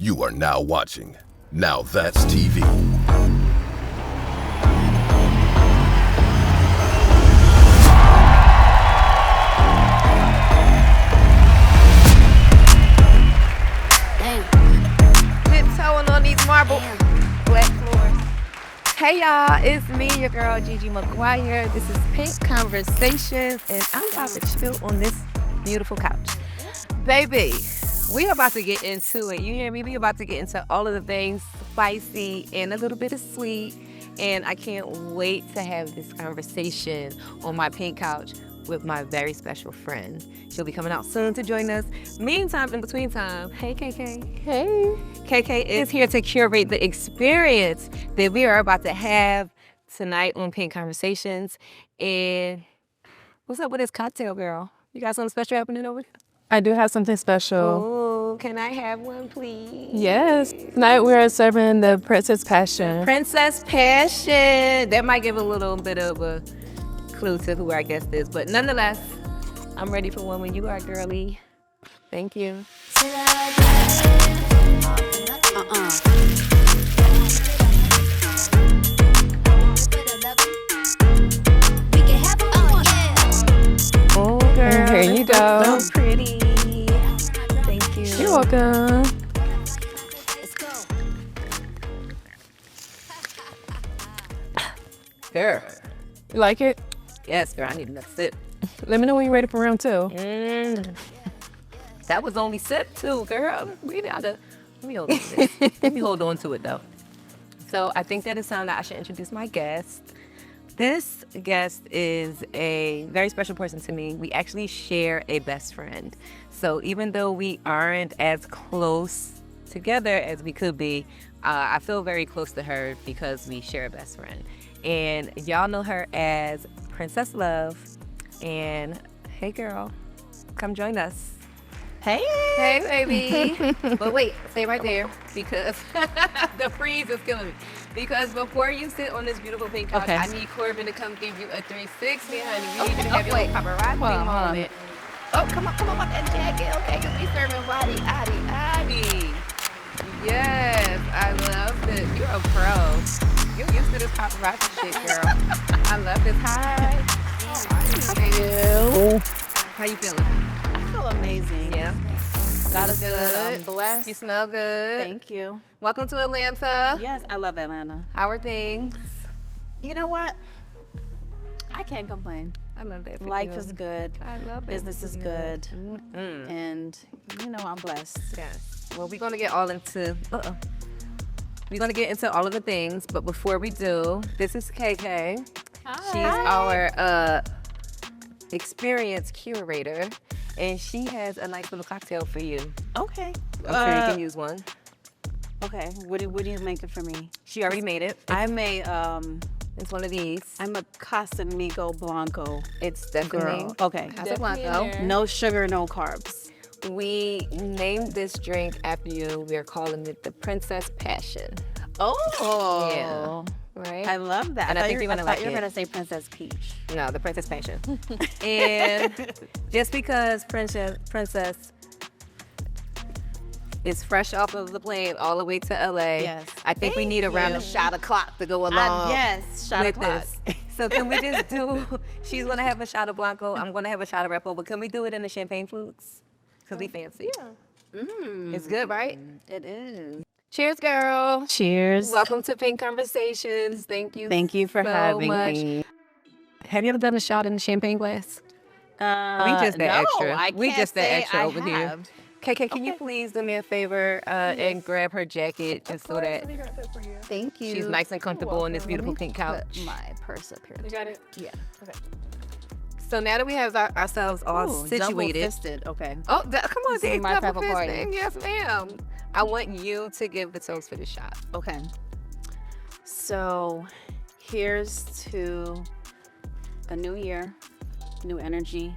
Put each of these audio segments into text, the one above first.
You are now watching Now That's TV. Tiptoeing on these marble black floors. Hey y'all, it's me, your girl Gigi Maguire. This is Pink Conversations, and I'm about to chill on this beautiful couch. Baby, we are about to get into it. You hear me? We about to get into all of the things spicy and a little bit of sweet. And I can't wait to have this conversation on my pink couch with my very special friend. She'll be coming out soon to join us. Meantime, in between time, hey KK. Hey. KK is here to curate the experience that we are about to have tonight on Pink Conversations. And what's up with this cocktail, girl? You got something special happening over there? I do have something special. Oh, can I have one, please? Yes. Tonight we are serving the Princess Passion. Princess Passion. That might give a little bit of a clue to who our guest is, but nonetheless, I'm ready for one when you are, girly. Thank you. Oh, girl. Here you go. So pretty. Thank you. You're welcome. Girl. You like it? Yes, girl, I need another sip. Let me know when you're ready for round two. That was only sip two, girl. We gotta, let me hold on to this. Let me hold on to it, though. So I think that it's time that I should introduce my guest. This guest is a very special person to me. We actually share a best friend. So even though we aren't as close together as we could be, I feel very close to her because we share a best friend. And y'all know her as PrincessLove. And hey, girl, come join us. Hey. Hey, baby. But wait, stay right there because the freeze is killing me. Because before you sit on this beautiful pink couch, Okay. I need Corbin to come give you a 360, honey. We need to have your paparazzi moment. Oh, come on about that jacket, okay? Because we serving body, addy. Yes, I love this. You're a pro. You're used to this paparazzi shit, girl. I love this. Hi. How you feeling? I feel amazing. Yeah. God is good. good. I'm blessed. You smell good. Thank you. Welcome to Atlanta. Yes, I love Atlanta. How are things? You know what? I can't complain. I love that. for Life you. is good. I love it. Business is good. Mm. And, you know, I'm blessed. Yes. Well, we're gonna get all into. We're gonna get into all of the things, but before we do, this is KK. Hi. She's our experience curator, and she has a nice little cocktail for you. Okay. I'm sure you can use one. Okay. What do you make it for me? She already made it. I'm a It's one of these. I'm a Casamigo Blanco. It's definitely Girl. Okay. Casablanca. No sugar, no carbs. We named this drink after you. We're calling it the Princess Passion. Oh. Yeah. Right? I love that. And I think you're gonna like You're it. gonna say Princess Peach. No, the Princess Passion. And just because Princess is fresh off of the plane all the way to LA, Yes. I think we need around a shot of clock to go along Yes, shot with o'clock. this. So can we just do, she's gonna have a shot of Blanco, I'm gonna have a shot of Repo, but can we do it in the champagne flutes? Because we fancy. Yeah. It's good, right? It is. Cheers, girl. Cheers. Welcome to Pink Conversations. Thank you. Thank you for so having much. me. Have you ever done a shot in the champagne glass? We just that no, extra. I We can't just that say extra I over here. have. KK, can you please do me a favor and grab her jacket just so that Thank you. she's nice and comfortable on this beautiful pink couch? Put my purse up here. You got it? Yeah. Okay. So now that we have ourselves all situated. Double-fisted. Okay. Oh, come on, This is Dave. my type Double of party. fisting. Yes, ma'am. I want you to give the toast for the shot. Okay. So, here's to a new year, new energy,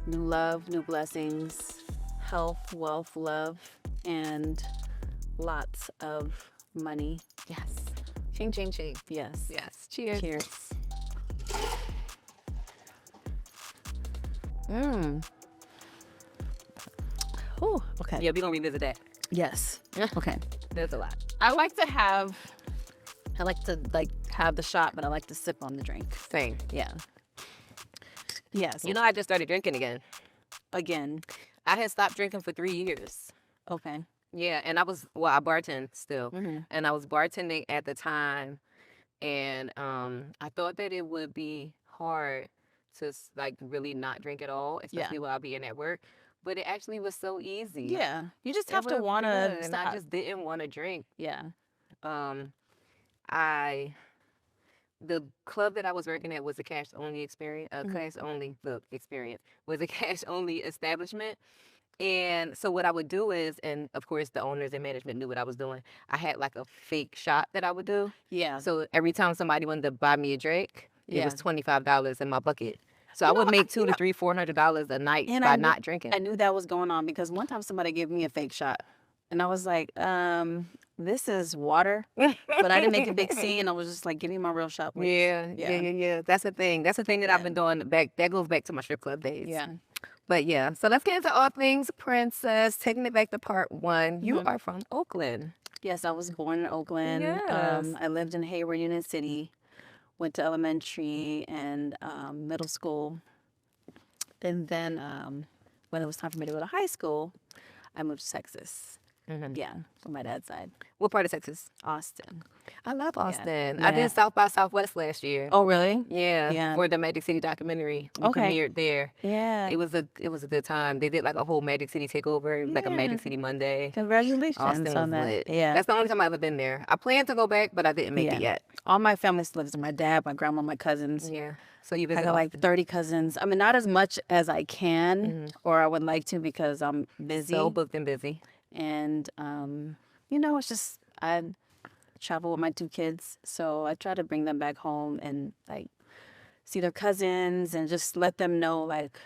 new love, new blessings, health, wealth, love, and lots of money. Yes. Ching, ching, ching. Yes. Yes. Cheers. Cheers. Mmm. Oh, okay. Yeah, we're going to revisit that. Yes. Okay. There's a lot. I like to have the shot, but I like to sip on the drink. Same. Yeah. Yes. You know, I just started drinking again. Again. I had stopped drinking for 3 years. Okay. Yeah, and I bartend still. And I was bartending at the time, and I thought that it would be hard to like really not drink at all, especially while being at work. But it actually was so easy. Yeah. You just have It to was want to good, and I just didn't want to drink. Yeah. The club that I was working at was a cash only experience. Was a cash only establishment. And so what I would do is, and of course the owners and management knew what I was doing. I had like a fake shot that I would do. Yeah. So every time somebody wanted to buy me a drink, it was $25 in my bucket. So I would make $200 to $400 a night by not drinking. I knew that was going on because one time somebody gave me a fake shot, and I was like, this is water, but I didn't make a big scene. I was just like, give me my real shot, please. Yeah. That's the thing. That's the thing that I've been doing that goes back to my strip club days. Yeah. But yeah, so let's get into all things Princess. Taking it back to part one. You are from Oakland. Yes, I was born in Oakland. Yes. I lived in Hayward, Union City. Went to elementary and middle school. And then when it was time for me to go to high school, I moved to Texas. Yeah, from my dad's side. What part of Texas? Austin. I love Austin. Yeah. I did South by Southwest last year. Oh, really? Yeah. For the Magic City documentary. We premiered there. Yeah. It was a good time. They did like a whole Magic City takeover, like a Magic City Monday. Congratulations Austin on was that. lit. Yeah. That's the only time I've ever been there. I plan to go back, but I didn't make it yet. All my family still lives there. My dad, my grandma, my cousins. Yeah. So you I visit got like Austin. 30 cousins. I mean, not as much as I can or I would like to because I'm busy. So booked and busy. And, it's just, I travel with my 2 kids. So I try to bring them back home and like see their cousins and just let them know like,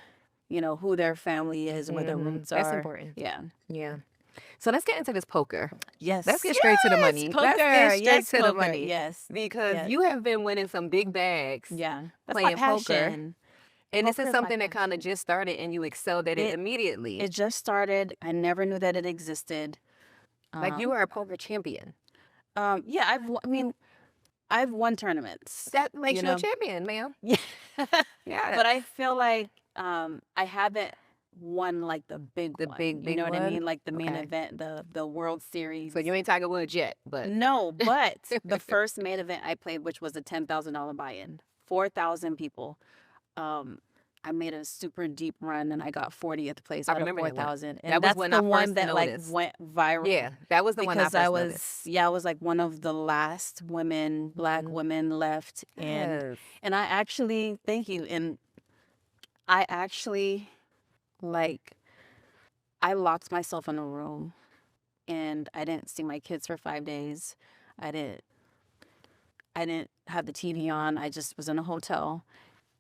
who their family is, where their roots are. That's important. Yeah. Yeah. So let's get into this poker. Yes. Let's get straight to the money. Poker. Let's get Yes, straight to the poker. money. Yes. Because you have been winning some big bags. Yeah. That's playing my passion. poker. And this Poker is is my something that kind of just started and you excelled at it immediately. It just started. I never knew that it existed. Like you are a poker champion. Yeah, I've won tournaments. That makes you a champion, ma'am. Yeah. Yeah. But I feel like I haven't won like the big one. big You know what I one? mean? Like the main Okay. event, the World Series. So you ain't Tiger Woods yet, but No, but the first main event I played, which was a $10,000 buy-in, 4,000 people. I made a super deep run and I got 40th place out of remember that one. 4,000. And That was that's when the I one first that like noticed. went viral. yeah, that was the one I Because first I was, noticed. I was like one of the last women, Black women left. Yes. And I actually, thank you. And I actually, like, I locked myself in a room and I didn't see my kids for 5 days. I didn't have the TV on. I just was in a hotel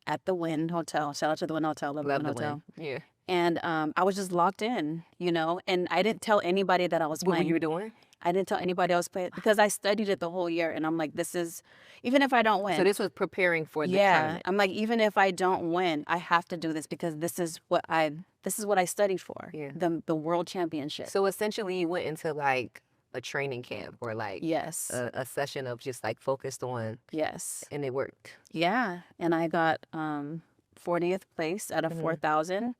at the Wynn Hotel. Shout out to the Wynn Hotel. Love the Wynn Hotel. Yeah. And I was just locked in, and I didn't tell anybody that I was What playing. were you doing? I didn't tell anybody I was playing because I studied it the whole year. And I'm like, this is, even if I don't win. So this was preparing for the yeah, tournament. I'm like, even if I don't win, I have to do this because this is what I studied for. Yeah. The World Championship. So essentially you went into like a training camp or like Yes. a session of just like focused on, Yes. and it worked. Yeah. And I got 40th place out of 4,000,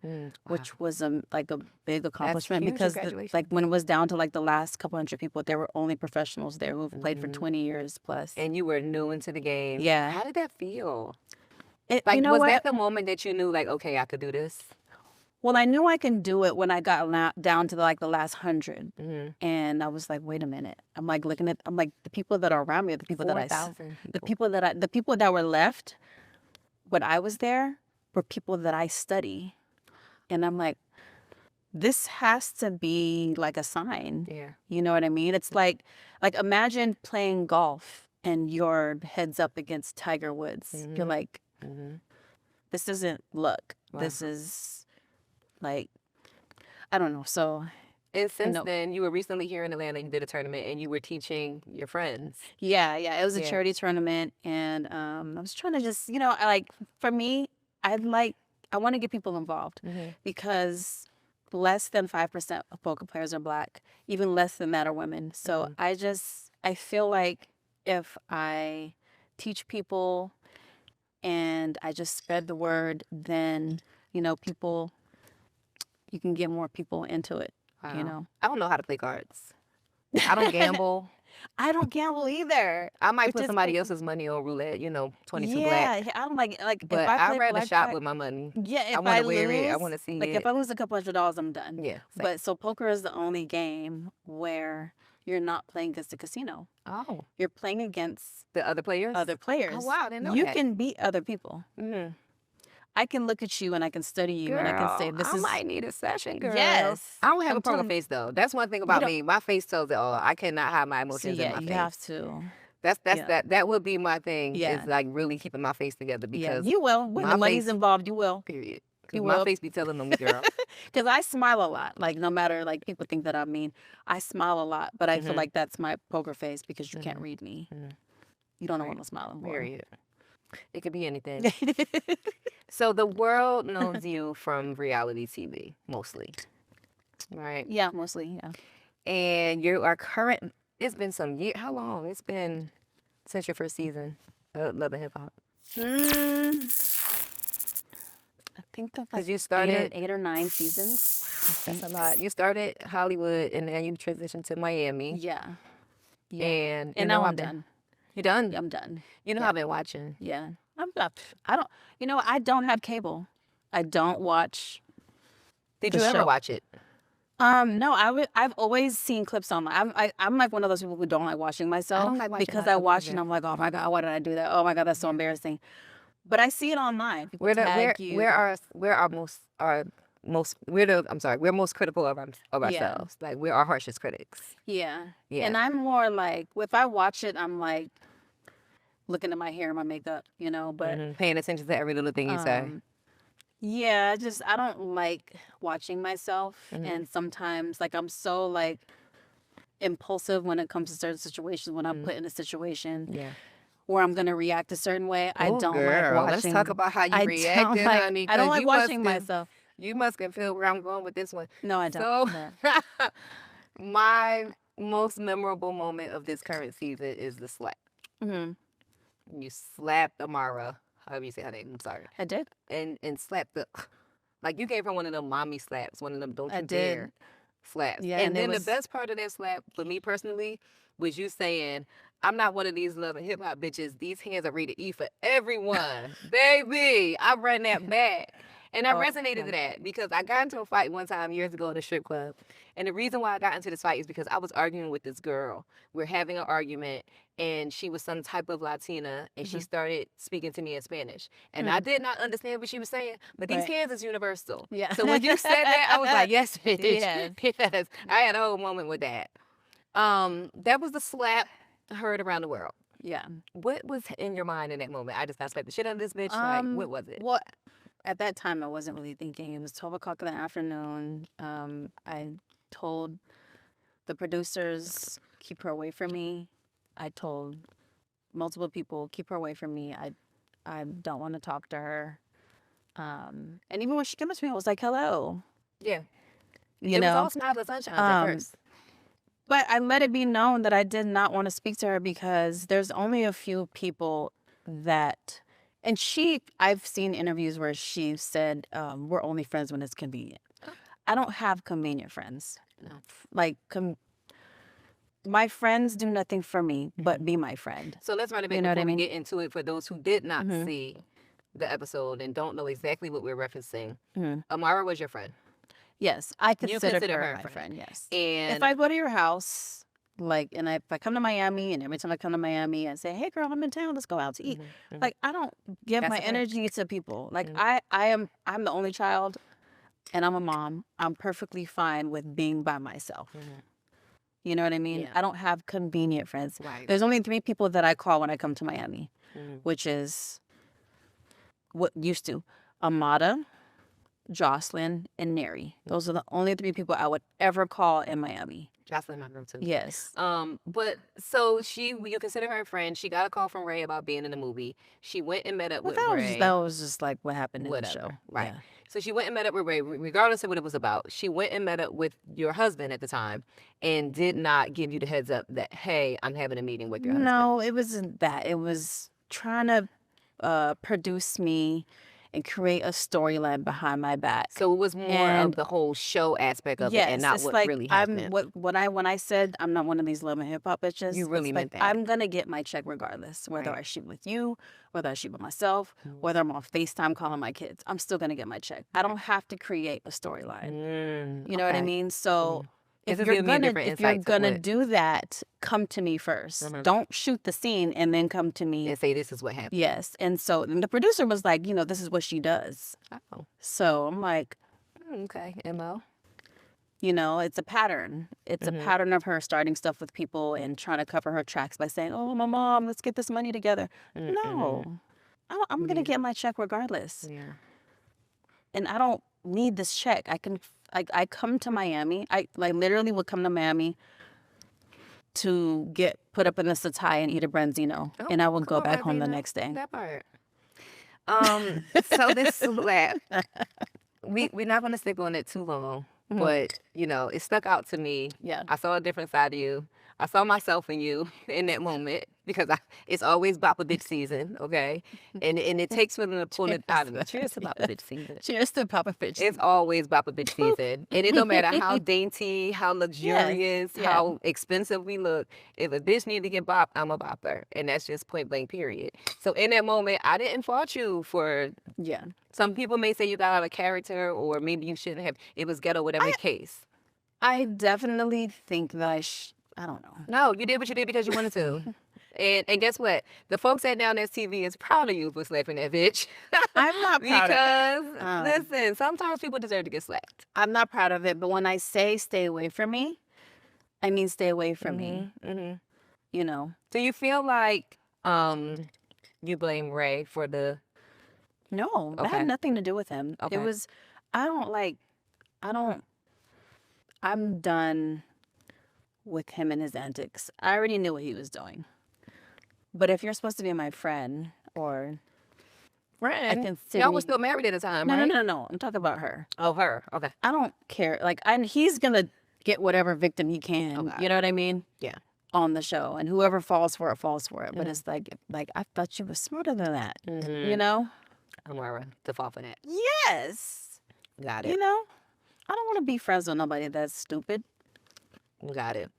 which was like a big accomplishment huge. because Congratulations. like when it was down to like the last couple hundred people, there were only professionals there who've played for 20 years plus. And you were new into the game. Yeah. How did that feel? It, Like, you know was what? that the moment that you knew, like, okay, I could do this? Well, I knew I can do it when I got down to like the last 100. Mm-hmm. And I was like, wait a minute. I'm like looking at, I'm like, the people that are around me are the people that I, 4,000 the people that were left when I was there were people that I study. And I'm like, this has to be like a sign. Yeah. You know what I mean? It's like imagine playing golf and your head's up against Tiger Woods. You're like, this isn't luck. Wow. This is like, I don't know. So And since know. then, you were recently here in Atlanta, you did a tournament, and you were teaching your friends. yeah, it was a Yeah. charity tournament. And I was trying to just, for me, I want to get people involved because less than 5% of poker players are Black. Even less than that are women. So I feel like if I teach people and I just spread the word, then, you know, you can get more people into it, Wow. you know. I don't know how to play cards. I don't gamble. I don't gamble either. I might Which put is somebody crazy. else's money on roulette, you know, 22 Yeah, black. I don't like But if I play I'd rather shop blackjack, with my money. yeah, if I want I to wear lose, it. I want to see like it. if I lose a couple $100, I'm done. Yeah. Same. But so poker is the only game where you're not playing against the casino. Oh, You're playing against the other players? other players. Oh, wow. I didn't know You that. can beat other people. Mm-hmm. I can look at you and I can study you and I can say this I is might need a session, girl. Yes. I don't have I'm a poker telling- face, though. That's one thing about don't- me. My face tells it all. I cannot hide my So emotions in yeah, my you face. have to. That's that would be my thing. Yeah. Is like really keeping my face together Yeah, because you will. When my the money's face- involved, you will. period. 'Cause You my will. face be telling them, girl. Because I smile a lot. Like no matter like people think that I mean, I smile a lot, but I feel Mhm. like that's my poker face because you can't read me. Mhm. You don't know Right. what I'm smiling for. Period. It could be anything. So the world knows you from reality TV mostly, right? Yeah, mostly. Yeah. And you are current. It's been some year. How long? It's been since your first season of Love and Hip Hop. I think that Because you started. eight or 9 seasons. That's a lot. You started Hollywood and then you transitioned to Miami. Yeah. Yeah. And you And know now I'm I've been- done. You done? Yeah, I'm done. You know Yeah. I've been watching. Yeah. I don't. You know, I don't have cable. I don't watch. Did The you ever show. watch it? No, I've always seen clips online. I'm like one of those people who don't like watching myself like watching because I myself watch either. and I'm like, oh my God, why did I do that? Oh my God, that's so embarrassing. But I see it online. People We're tag you. we're most critical of Yeah. ourselves. Like we're our harshest critics. Yeah. Yeah. And I'm more like, if I watch it, I'm like looking at my hair and my makeup, you know. But Mhm. Paying attention to every little thing you say. yeah, I don't like watching myself, Mm-hmm. and sometimes like I'm so like impulsive when it comes to certain situations. When I'm put in a situation Yeah. where I'm gonna react a certain way, I Oh, don't girl, like let's watching. talk about how you I reacted, don't like, honey, I don't 'cause like you watching must have- myself. You must can feel where I'm going with this one. No, I don't. So, No. my most memorable moment of this current season is the slap. Mhm. You slapped Amara, however you say her name, I'm sorry, I did. and slapped the, like you gave her one of them mommy slaps, one of them don't you I did. dare slaps. Yeah, and and it then was- the best part of that slap, for me personally, was you saying, I'm not one of these Love and Hip Hop bitches. These hands are rated E for everyone. Baby, I run that back. And I Oh, resonated yeah. to that because I got into a fight one time years ago at a strip club. And the reason why I got into this fight is because I was arguing with this girl. We're having an argument, and she was some type of Latina, and she started speaking to me in Spanish. And I did not understand what she was saying, but these Right. hands is universal. Yeah. So when you said that, I was like, yes, bitch. Yeah. Yes. I had a whole moment with that. That was the slap heard around the world. Yeah. What was in your mind in that moment? I just got slapped the shit out of this bitch. Like, what was it? Well, at that time, I wasn't really thinking. It was 12 o'clock in the afternoon. I told the producers, keep her away from me. I told multiple people, keep her away from me. I don't want to talk to her. And even when she came up to me, I was like, hello. Yeah. You It know? was all smiles and sunshine at first. But I let it be known that I did not want to speak to her because there's only a few people that, and I've seen interviews where she said, we're only friends when it's convenient. I don't have convenient friends. No. Like, my friends do nothing for me but be my friend. So let's run it back You know what before I we mean? get into it for those who did not see the episode and don't know exactly what we're referencing. Amara was your friend. Yes, I You consider consider her her a my friend. friend, yes. And If I go to your house, like, and if I come to Miami, and every time I come to Miami, I say, "Hey, girl, I'm in town. Let's go out to eat." Like, I don't give That's my a friend. energy to people. Like, I'm the only child, and I'm a mom. I'm perfectly fine with being by myself. You know what I mean? Yeah. I don't have convenient friends. Right. There's only 3 people that I call when I come to Miami, which is what used to Amada, Jocelyn, and Neri. Those are the only 3 people I would ever call in Miami. Jocelyn, my girl too. Yes. But so you consider her a friend. She got a call from Ray about being in the movie. She went and met up with Ray. That was just like what happened in the show. Right. Yeah. So she went and met up with Ray, regardless of what it was about. She went and met up with your husband at the time and did not give you the heads up that, hey, I'm having a meeting with your husband. No, it wasn't that. It was trying to produce me and create a storyline behind my back. So it was more of the whole show aspect of it and not what like really happened. When I said I'm not one of these love and hip hop bitches, You really meant that. I'm gonna get my check regardless, whether I shoot with you, whether I shoot with myself, whether I'm on FaceTime calling my kids. I'm still gonna get my check. I don't have to create a storyline. You know what I mean? So if you're gonna do that, come to me 1st. Don't shoot the scene and then come to me and say this is what happened. Yes. And so the producer was like, this is what she does. Oh. So I'm like, okay, MO. It's a pattern. It's a pattern of her starting stuff with people and trying to cover her tracks by saying, oh, my mom, let's get this money together. No, I'm going to get my check regardless. Yeah. And I don't need this check. I come to Miami. I literally would come to Miami to get put up in a satay and eat a branzino. And I would go back home the next day. That part. So this slap, we're not going to stick on it too long. But, it stuck out to me. Yeah. I saw a different side of you. I saw myself in you in that moment because it's always Boppa Bitch season, okay? And it takes for them to pull it out of me. Cheers to Boppa Bitch season. Cheers to Boppa Bitch. It's always Boppa Bitch season. And it don't matter how dainty, how luxurious, how expensive we look. If a bitch need to get bopped, I'm a bopper. And that's just point blank, period. So in that moment, I didn't fault you for... Yeah. Some people may say you got out of character or maybe you shouldn't have. It was ghetto, whatever the case. I definitely think that I don't know. No, you did what you did because you wanted to. And guess what? The folks at NowThatsTV is proud of you for slapping that bitch. I'm not proud of it. Because, listen, sometimes people deserve to get slapped. I'm not proud of it, but when I say stay away from me, I mean stay away from me. Do you feel like you blame Ray for the... No, that had nothing to do with him. Okay. It was, I'm done with him and his antics. I already knew what he was doing. But if you're supposed to be my friend or... Friend? Y'all were still married at the time, right? No. I'm talking about her. Oh, her. Okay. I don't care. He's going to get whatever victim he can. Okay. You know what I mean? Yeah. On the show. And whoever falls for it, falls for it. But it's like I thought you was smarter than that. Amara, to fall for that. Yes. Got it. I don't want to be friends with nobody that's stupid. Got it.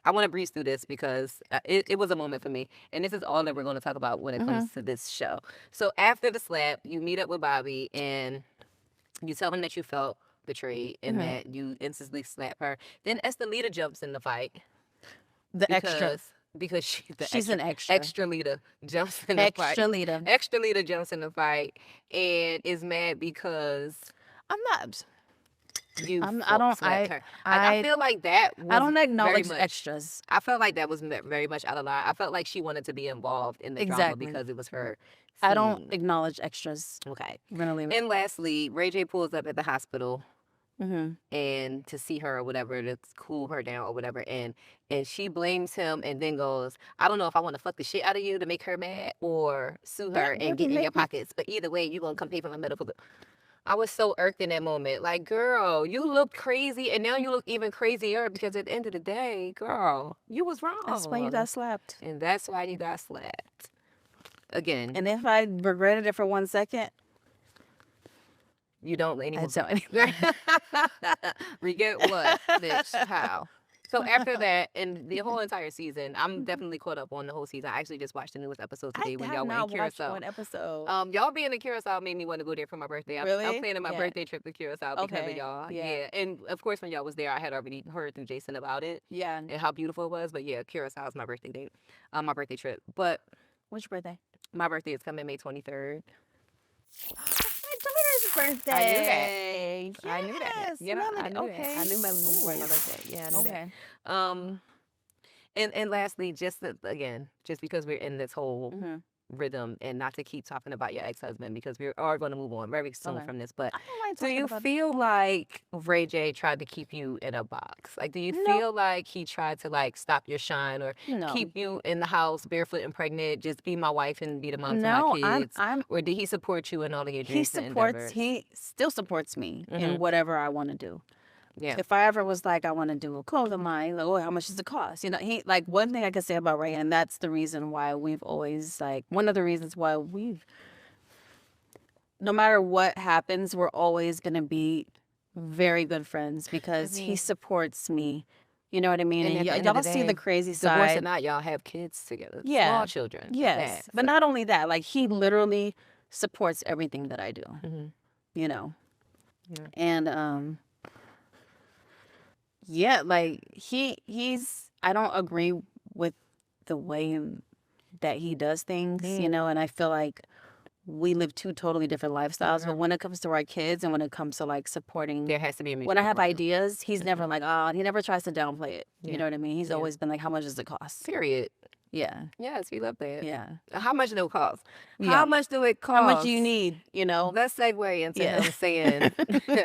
I want to breeze through this because it was a moment for me. And this is all that we're going to talk about when it comes to this show. So after the slap, you meet up with Bobby and you tell him that you felt betrayed and that you instantly slap her. Then Estelita jumps in the fight. Because she's an extra. Extra Lita jumps in the fight. Extra Lita jumps in the fight and is mad because I'm not. I feel like that was I don't acknowledge extras. I felt like that was very much out of line. I felt like she wanted to be involved in the drama because it was her scene. I don't acknowledge extras. Okay. I'm gonna leave it. And lastly, Ray J pulls up at the hospital and to see her or whatever, to cool her down or whatever, and she blames him and then goes, I don't know if I want to fuck the shit out of you to make her mad or sue her and get in your pockets, but either way, you're gonna come pay for my medical bill. I was so irked in that moment. Like, girl, you look crazy, and now you look even crazier because at the end of the day, girl, you was wrong. That's why you got slapped. And that's why you got slapped. Again. And if I regretted it for 1 second, you don't let anyone. I don't. Regret what, bitch? How? So after that, and the whole entire season, I'm definitely caught up on the whole season. I actually just watched the newest episode today when y'all went in Curacao. One episode. Y'all being in Curacao made me want to go there for my birthday. Really? I'm planning my birthday trip to Curacao because of y'all. Yeah. And of course, when y'all was there, I had already heard through Jason about it. Yeah. And how beautiful it was. But yeah, Curacao is my birthday date. My birthday trip. But which birthday? My birthday is coming May 23rd. My daughter's birthday. I knew that. Yes. I knew that. I knew Melanie was my birthday. Yeah, I knew that. And lastly, just because we're in this whole rhythm and not to keep talking about your ex-husband because we are going to move on very soon Okay. from this. But I don't mind do talking you about it. feel like Ray J tried to keep you in a box? Like, do you No. feel like he tried to like stop your shine or No. keep you in the house barefoot and pregnant, just be my wife and be the mom to No, my kids? I'm Or did he support you in all of your he dreams and endeavors? he still supports me in Mhm. whatever I want to do. Yeah. If I ever was like, I want to do a clothing line, like, oh, how much does it cost? You know, he like one thing I could say about Ray, and that's the reason why we've always like one of the reasons why we've, no matter what happens, we're always gonna be very good friends because he supports me. You know what I mean? And And at the end of y'all the see the day, crazy divorce or side. not, y'all have kids together. Yeah. Small children. at Yes, that. but not only that, like he literally supports everything that I do. Mhm. You know, Yeah. and yeah, like he's I don't agree with the way that he does things, you know, and I feel like we live two totally different lifestyles. But when it comes to our kids and when it comes to like supporting, There has to be a mutual when I have support. ideas, he's never like, oh, he never tries to downplay it. Yeah. You know what I mean? He's Yeah. always been like, how much does it cost? Period. Yeah, Yes, we love that. yeah. How much do it cost? Yeah. How much do it cost? How much do you need? You know? Let's segue into Yeah. him saying,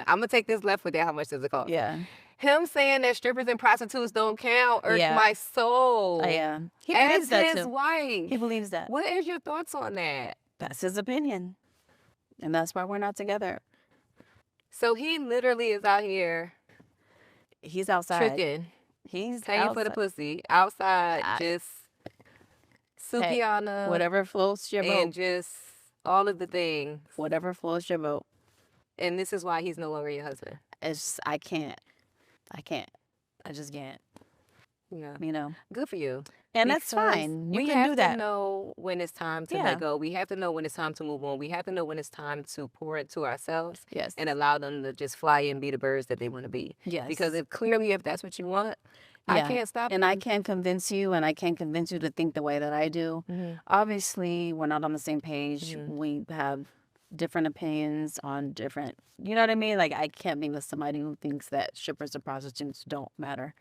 I'm going to take this left with that. How much does it cost? Yeah, Him saying that strippers and prostitutes don't count irked Yeah. my soul. yeah. He As believes that his too. wife. He believes that. What is your thoughts on that? That's his opinion, and that's why we're not together. So he literally is out here He's outside. tricking, He's paying for the outside. pussy, outside, I- just Hey, Sukiana, Whatever floats your and boat. just all of the things. Whatever floats your boat. And this is why he's no longer your husband. It's I can't. I just can't. Yeah. You know. Good for you. And that's Because fine. You We can have do that. to know when it's time to Yeah. let go. We have to know when it's time to move on. We have to know when it's time to pour into ourselves Yes. and allow them to just fly and be the birds that they want to be. Yes. Because if that's what you want, I Yeah. can't stop And you. I can't convince you, and I can't convince you to think the way that I do. Mhm. Obviously, we're not on the same page. We have different opinions on different. You know what I mean? Like I can't be with somebody who thinks that strippers or prostitutes don't matter.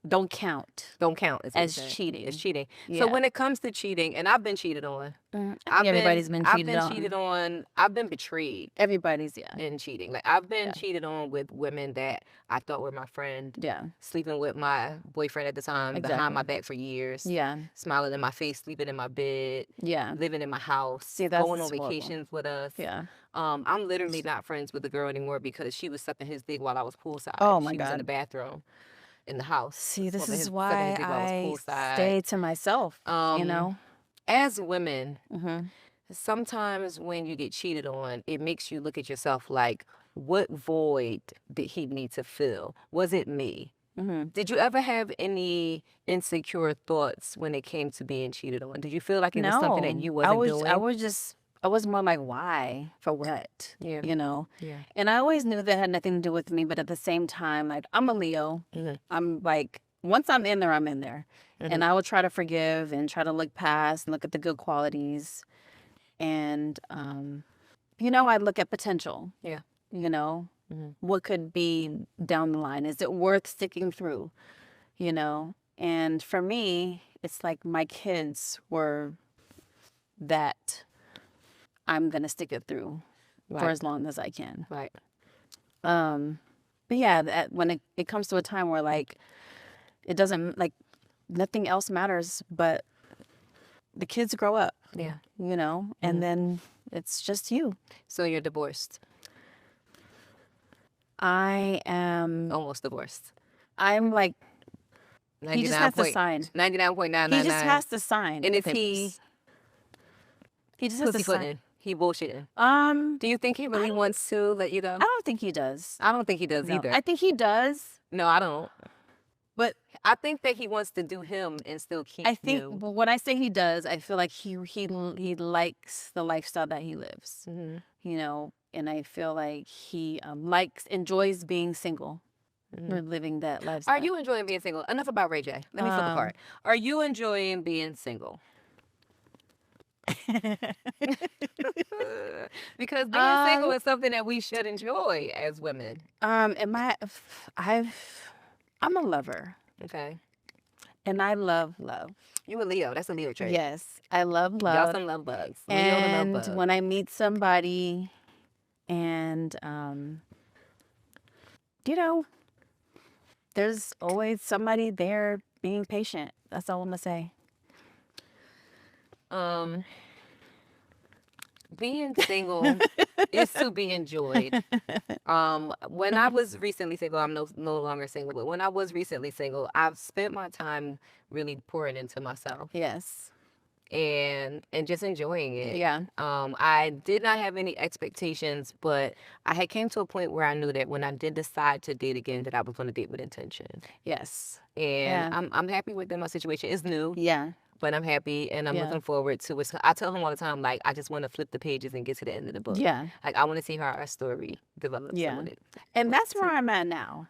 Don't count Don't count as as cheating. It's cheating. Yeah. So when it comes to cheating, and I've been cheated on. I think everybody's been cheated on. I've been cheated on. I've been betrayed Everybody's in cheating. Like I've been Yeah. cheated on with women that I thought were my friend. yeah, Sleeping with my boyfriend at the time behind my back for years. yeah, Smiling in my face, sleeping in my bed, yeah, living in my house, See, that's going on horrible. vacations with us. yeah. I'm literally not friends with the girl anymore because she was sucking his dick while I was poolside. Oh, my She was in God. the bathroom in the house. See, this Sucking is his dick why while I I was poolside. stay to myself. You Um, know. As women, Mm-hmm. sometimes when you get cheated on, it makes you look at yourself like, what void did he need to fill? Was it me? Mm-hmm. Did you ever have any insecure thoughts when it came to being cheated on? Did you feel like it was something that you wasn't doing? I was more like, why? For what? Yeah. You know? Yeah. And I always knew that had nothing to do with me, but at the same time, like, I'm a Leo. Mhm. I'm like, once I'm in there, I'm in there. Mhm. And I will try to forgive and try to look past and look at the good qualities. And, you know, I look at potential. Yeah. You know? Mhm. What could be down the line? Is it worth sticking through? You know? And for me, it's like my kids were that I'm going to stick it through for Right. as long as I can. Right. But yeah, when it comes to a time where like, it doesn't like nothing else matters, but the kids grow up, Yeah. you know, and then it's just you. So you're divorced. I am, Almost divorced. I'm like, he just has to sign. 99.999. He just has to sign. And the if he papers. He just has to pussyfooting, sign. he bullshitting. I Do you think he really wants to let you go? don't think he does. I don't think he does No, either. I think he does, No, I don't. but I think that he wants to do him and still keep I think you. but when I say he does, I feel like he likes the lifestyle that he lives. Mhm. You know, and I feel like he enjoys being single, or living that lifestyle. Are you enjoying being single? Enough about Ray J. Let me flip a card. Are you enjoying being single? Because being single is something that we should enjoy as women. I'm a lover, Okay. And I love love. You a Leo. That's a Leo trait. Yes, I love Y'all love. some love bugs. Leo the love And bug. when I meet somebody and, you know, there's always somebody there being patient. That's all I'm going to say. Being single is to be enjoyed. When I was recently single, I'm no longer single, but when I was recently single, I've spent my time really pouring into myself Yes. and just enjoying it. Yeah. I did not have any expectations, but I had came to a point where I knew that when I did decide to date again, that I was going to date with intention. Yes. And Yeah. I'm happy with that. My situation is new. Yeah. But I'm happy and I'm Yeah. looking forward to it. I tell him all the time, like, I just want to flip the pages and get to the end of the book. Yeah. Like, I want to see how our story develops. Yeah. With it. And that's where I'm at now.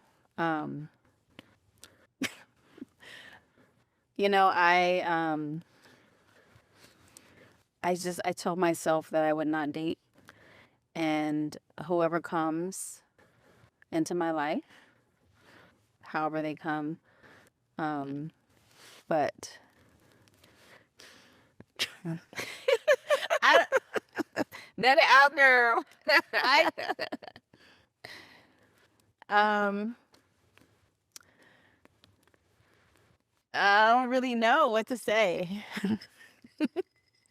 You know, I told myself that I would not date, and whoever comes into my life, however they come, but Let it out, girl. I don't really know what to say.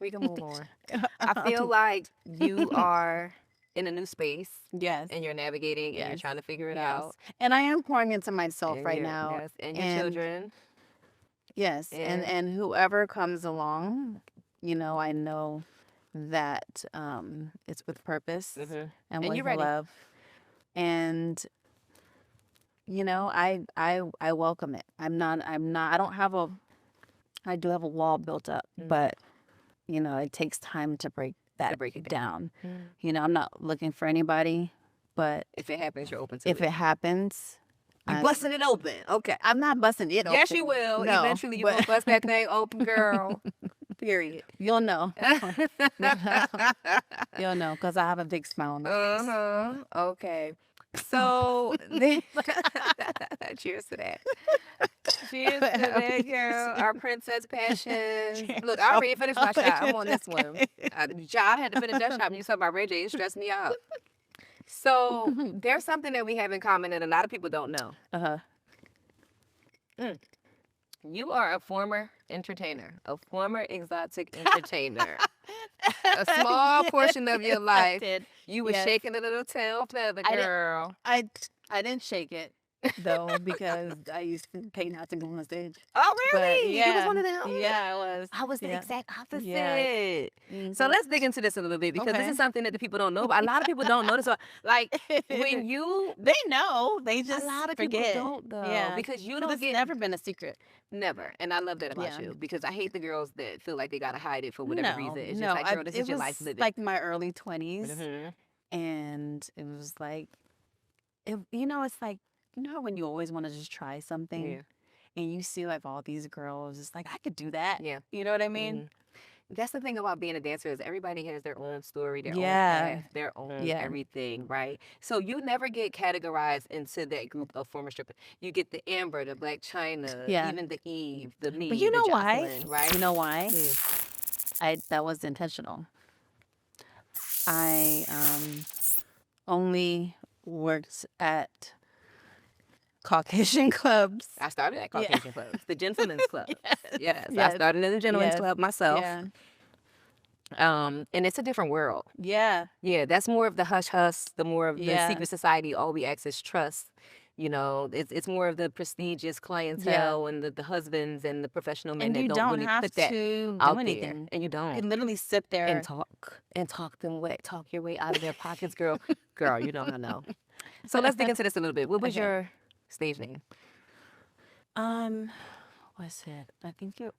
We can move on. I feel like you are in a new space Yes. and you're navigating and you're Yes. trying to figure it Yes. out. And I am pouring into myself And right your- now. Yes, and your And- children. Yes. And- And whoever comes along, you know, I know that it's with purpose Mhm. and And with you're ready. love. And you know, I welcome it. I don't have I do have a wall built up, but you know, it takes time to break that break it down. You know, I'm not looking for anybody, but If it happens, you're open to if it. it happens, You're busting it open. Okay. I'm not busting it open. Yes, you will. No, Eventually, you but will bust that thing open, girl. Period. you'll know. You'll know because I have a big smile on my face. Okay. So, cheers to that. Cheers to that, girl. Our princess passion. Look, I already finished my shot. I'm on this one. I had to finish that shot when you talk about Ray J. It stressed me out. So, there's something that we have in common that a lot of people don't know. You are a former entertainer, a former exotic entertainer. A small portion of your life, did. you were Yes. shaking a little tail feather, I did- girl. I didn't shake it though because I used to pay not to go on stage. Oh, But really? yeah, You was one of them? Yeah, I was. I was the Yeah. exact opposite. Yeah. So let's dig into this a little bit because this Okay. is something that the people don't know. But a lot of people don't know this. Like when you, They know, they just a lot of forget. people don't though. Yeah, Because you But don't it's get never been a secret. never. And I love that about Yeah. you because I hate the girls that feel like they gotta hide it for whatever reason. It's no, just like, girl, this it is your was life. Live it. like my early 20s, Mhm. and it was like, you know, it's like, you know, when you always want to just try something, Yeah. and you see like all these girls, it's like I could do that. Yeah. You know what I mean? Mhm. That's the thing about being a dancer is everybody has their own story, their Yeah. own path, their own Yeah. everything, right? So you never get categorized into that group of former strippers. You get the Amber, the Black China, Yeah. even the Eve, the me, But you the know why? Jocelyn, right? You know why? Mm. That was intentional. I only worked at Caucasian clubs. I started at Caucasian clubs, the Gentlemen's Club. Yes. I Yes. started in the Gentlemen's Yes. Club myself. Yeah. And it's a different world. Yeah. Yeah, that's more of the hush hush, the more of the Yeah. secret society. All we ask is trust. You know, it's more of the prestigious clientele and the husbands and the professional men And that you don't don't really have put that to out do there. anything. And you don't. You can literally sit there And talk them way, talk your way out of their pockets, girl. Girl, you don't know. So let's dig into this a little bit. What was Okay. your stage name? What's it? I think it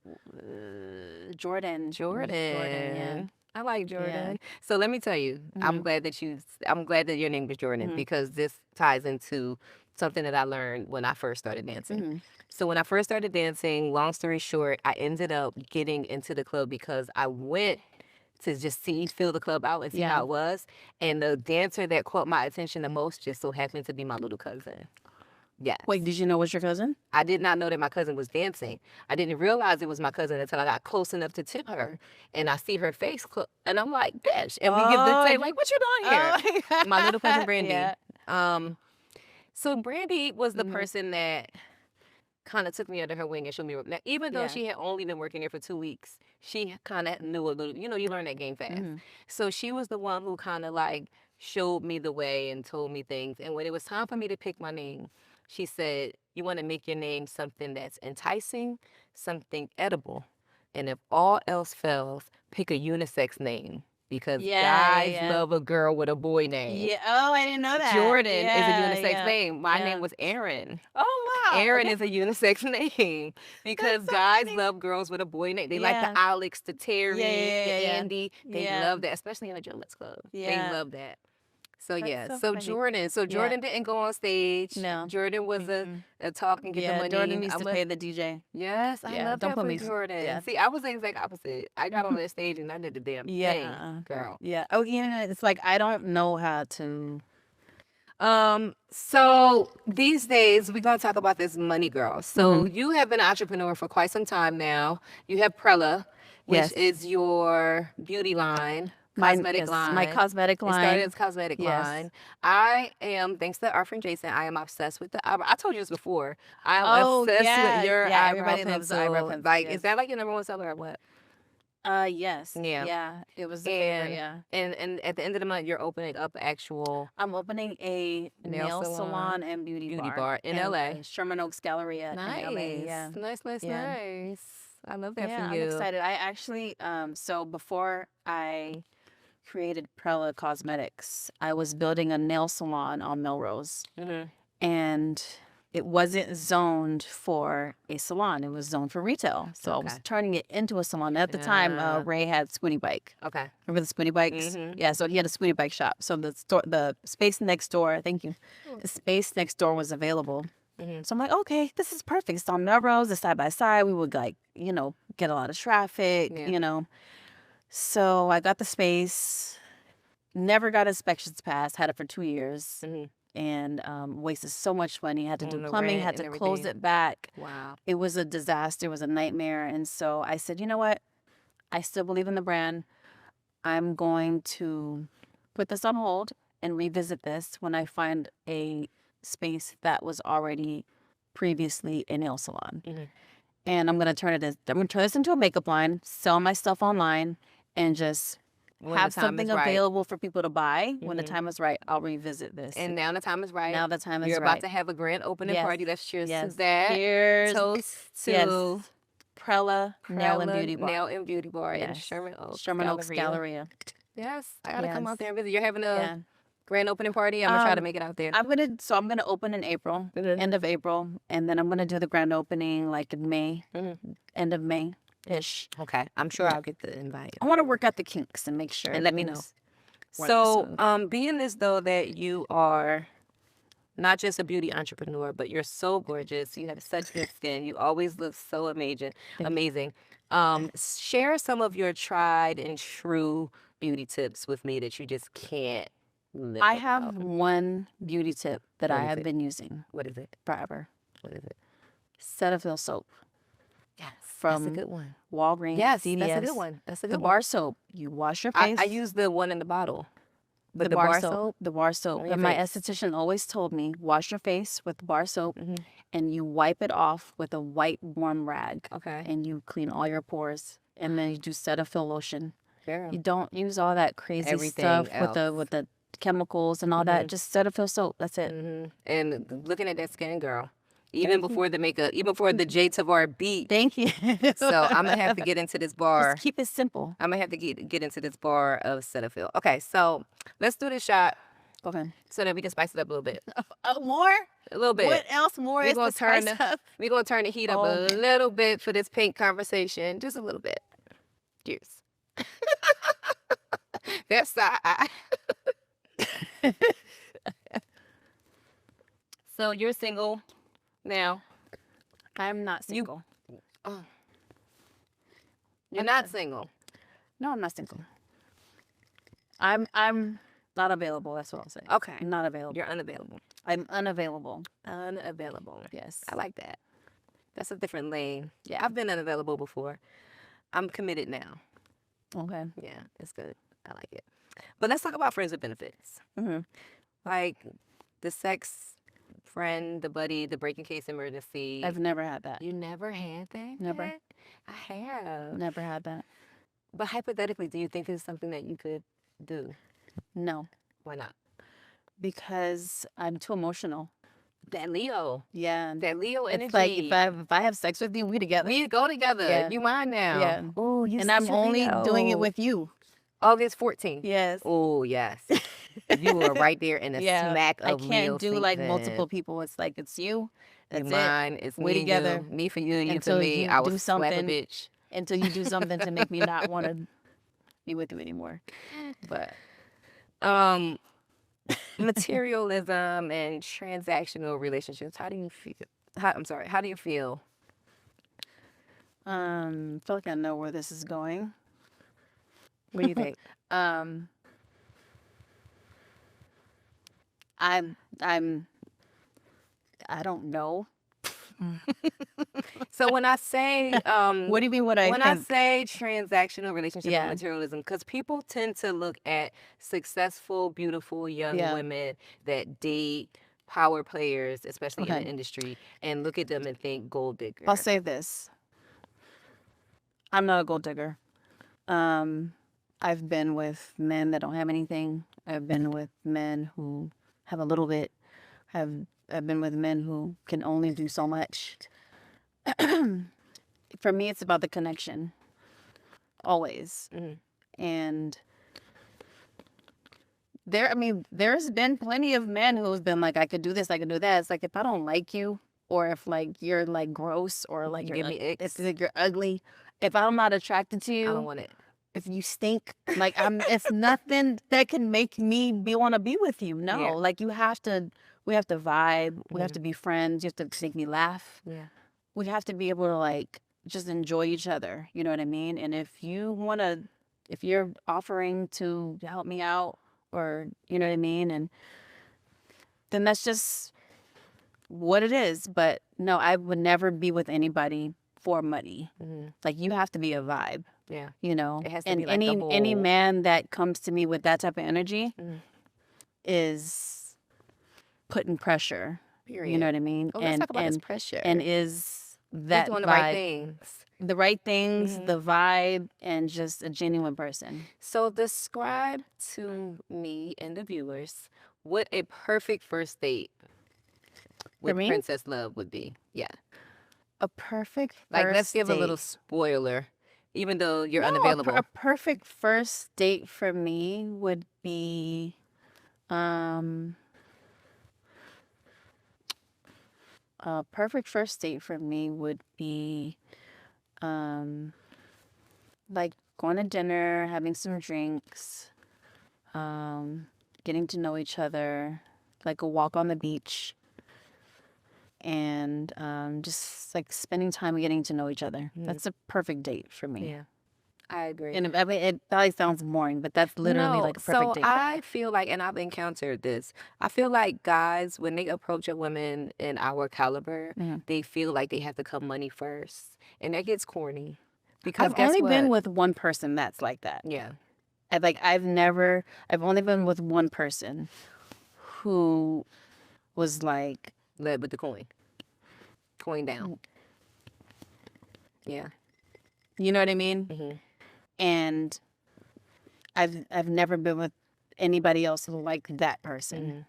Jordan. Jordan. Yeah. I like Jordan. So let me tell you, I'm glad that your name was Jordan because this ties into something that I learned when I first started dancing. So when I first started dancing, long story short, I ended up getting into the club because I went to just feel the club out and see Yeah. how it was. And the dancer that caught my attention the most just so happened to be my little cousin. Yes. Wait, did you know it was your cousin? I did not know that my cousin was dancing. I didn't realize it was my cousin until I got close enough to tip her. And I see her face, and I'm like, bitch. And we give the same, like, what you doing here? My little cousin Brandy. Yeah. So Brandy was the person that kind of took me under her wing and showed me. Now, even though she had only been working there for 2 weeks, she kind of knew a little, you learn that game fast. So she was the one who kind of like showed me the way and told me things. And when it was time for me to pick my name, she said, you want to make your name something that's enticing, something edible. And if all else fails, pick a unisex name. Because guys love a girl with a boy name. Yeah. Oh, I didn't know that. Jordan is a unisex name. My name was Aaron. Oh, wow. Aaron is a unisex name because guys love girls with a boy name. They like the Alex, the Terry, the Andy. They love that, especially in the Jolex Club. They love that. So so Jordan. So Jordan didn't go on stage. No. Jordan was a talk and get the money. Jordan used to pay the DJ. Yes, I love that for Jordan. Yeah. See, I was the exact opposite. I got on that stage and I did the damn thing, girl. Yeah. Oh, yeah. It's like I don't know how to. So these days we're gonna talk about this money, girl. So you have been an entrepreneur for quite some time now. You have Prella, which is your beauty line. Cosmetic line. My cosmetic line. It started as cosmetic line. I am, thanks to our friend Jason, I am obsessed with the eyebrow. I told you this before. I am obsessed with your eyebrow everybody pencil. loves the eyebrow pencil. Like, is that like your number one seller or what? Yes. Yeah. Yeah. It was the favorite, yeah. And at the end of the month, you're opening up actual. I'm opening a nail salon and beauty bar in LA. Sherman Oaks Galleria in LA. Yeah. Nice. I love that for you. you. I'm excited. I actually, so before I created Prella Cosmetics, I was building a nail salon on Melrose. And it wasn't zoned for a salon. It was zoned for retail. So I was turning it into a salon. At the time, Ray had Squinty Bike. Okay. Remember the Squinty Bikes? Yeah, so he had a Squinty Bike shop. So the space next door, thank you. The space next door was available. So I'm like, okay, this is perfect. It's on Melrose, it's side by side. We would get a lot of traffic, So I got the space, never got inspections passed, had it for 2 years. And wasted so much money. Had to do plumbing, had to close it back. Wow. It was a disaster. It was a nightmare. And so I said, you know what? I still believe in the brand. I'm going to put this on hold and revisit this when I find a space that was already previously a nail salon. And I'm going to turn this into a makeup line, sell my stuff online, and just have something available for people to buy. When the time is right, I'll revisit this. And now the time is right. Now the time is You're right. about to have a grand opening party. Let's cheers to Yes. that. Cheers. Toast to Prella Nail and Beauty Bar. Nail and Beauty Bar in Sherman Oaks Galleria. Yes, I gotta come out there and visit. You're having a grand opening party. I'm gonna try to make it out there. I'm gonna open in April, end of April, and then I'm gonna do the grand opening like in May, end of May ish. Okay, I'm sure I'll get the invite. I want to work out the kinks and make sure. And let me know. So, being as though that you are not just a beauty entrepreneur, but you're so gorgeous. You have such good skin. You always look so amazing. Share some of your tried and true beauty tips with me that you just can't live I have without. one beauty tip that What I is have it? been using What is it? forever. What is it? Cetaphil soap Yes, from that's a good one. Walgreens. Yes, CVS. that's a good one. That's a good The one. bar soap. You wash your face. I use the one in the bottle. But the bar soap. The bar soap. On your And my face. esthetician always told me, wash your face with bar soap and you wipe it off with a white warm rag. Okay. And you clean all your pores. And then you do Cetaphil lotion. Girl. You don't use all that crazy Everything stuff else. with the chemicals and all that. Just Cetaphil soap. That's it. And looking at that skin, girl, even before the makeup, even before the J Tavar beat. Thank you. So I'm gonna have to get into this bar. Just keep it simple. I'm gonna have to get into this bar of Cetaphil. Okay, so let's do this shot Okay. so that we can spice it up a little bit. More? A little bit. What else more is to spice up? We're gonna turn the heat up a little bit for this pink conversation. Just a little bit. Cheers. That's side. So you're single now. I'm not single. You're not single. No, I'm not single. I'm Not available. That's what I'll say. Okay. I'm not available. You're unavailable. I'm unavailable. Unavailable. Yes. I like that. That's a different lane. Yeah, I've been unavailable before. I'm committed now. Okay. Yeah, it's good. I like it. But let's talk about friends with benefits. Mm-hmm. Like the sex friend, the buddy, the break in case emergency. I've never had that. You never had that? Never. yet? I have. Never had that. But hypothetically, do you think it's something that you could do? No, Why not? because I'm too emotional. That Leo. Yeah. That Leo energy. It's like if I have sex with you, we together. we go together. Yeah. You mine now. Yeah. Oh, you And I'm only doing it with you. August 14th. Yes. Oh, yes. You were right there in the smack I of can't Leo do like season. multiple people. It's like it's you. That's You mine, it's We me together and you. Me for you, you for until me. you I do will slap a something. bitch. Until you do something to make me not want to be with you anymore. But materialism and transactional relationships. How do you feel? How do you feel? I feel like I know where this is going. What do you think? I don't know. So when I say What do you mean? What I when think? I say transactional relationship Yeah. and materialism, because people tend to look at successful, beautiful young Yeah. women that date power players, especially in Okay. the industry, and look at them and think gold digger. I'll say this. I'm not a gold digger. I've been with men that don't have anything. I've been with men who have a little bit. I've been with men who can only do so much. For me, it's about the connection. Always. Mhm. And there's been plenty of men who have been like, I could do this, I could do that. It's like, if I don't like you, or if like you're like gross, or like You you're give me icks. it's like you're ugly, if I'm not attracted to I you, don't want it. if you stink, like it's nothing that can make me want to be with you. No, Yeah. like we have to vibe. We have to be friends. You have to make me laugh. Yeah. We have to be able to like just enjoy each other. You know what I mean? And if you're offering to help me out, or you know what I mean, and then that's just what it is. But no, I would never be with anybody for money. Like you have to be a vibe. Yeah. You know, It has to and be like the any whole- man that comes to me with that type of energy Mhm. is putting pressure. Period. You know what I mean? Oh, let's talk about this pressure. And is You're that doing vibe, the right things. the right things, the vibe, and just a genuine person. So describe to me and the viewers what a perfect first date with me? PrincessLove would be. Yeah. A perfect Like, first let's give a little date. spoiler, even though you're No, unavailable. A perfect first date for me would be, a perfect first date for me would be, like going to dinner, having some drinks, getting to know each other, like a walk on the beach, and just like spending time getting to know each other. That's a perfect date for me. Yeah. I agree. And I mean, it probably sounds boring, but that's literally No, like a perfect so date. I feel like, and I've encountered this, I feel like guys, when they approach a woman in our caliber, they feel like they have to come money first. And that gets corny. Because I've guess only what? been with one person that's like that. Yeah. I've only been with one person who was like, Led with the coin. Coin down. Yeah. you know what I mean? Mhm. And I've never been with anybody else like that person.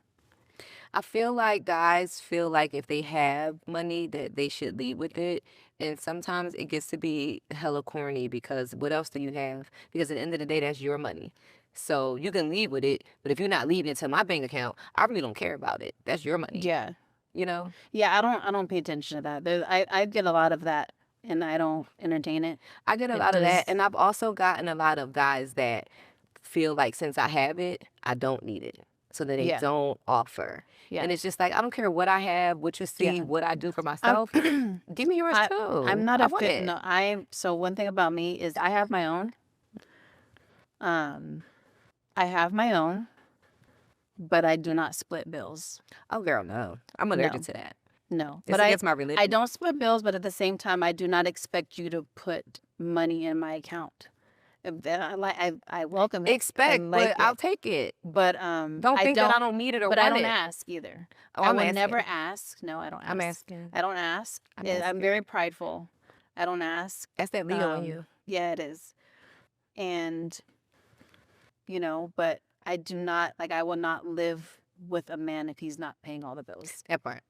I feel like guys feel like if they have money that they should lead with it. And sometimes it gets to be hella corny because what else do you have? Because at the end of the day, that's your money. So you can lead with it, but if you're not leading it to my bank account, I really don't care about it. That's your money. Yeah. You know? Yeah, I don't pay attention to that. I get a lot of that, and I don't entertain it. I get a lot of that. And I've also gotten a lot of guys that feel like since I have it, I don't need it. So that they Yeah. don't offer. Yeah. And it's just like, I don't care what I have, what you see, what I do for myself. Give me yours too. I'm not I a want fit. it. No, so one thing about me is I have my own. I have my own, but I do not split bills. Oh, girl, no. I'm allergic to that. No, It's against my religion. I don't split bills, but at the same time, I do not expect you to put money in my account. If that- I welcome it. Expect, but I'll take it. But Don't think that I don't need it or but want I don't it. ask either. Oh, I I'm will asking. never ask. No, I don't ask. I'm asking. I don't ask. I'm I'm asking. very prideful. I don't ask. That's that Leo in you. Yeah, it is. And but I do not I will not live with a man if he's not paying all the bills. That part.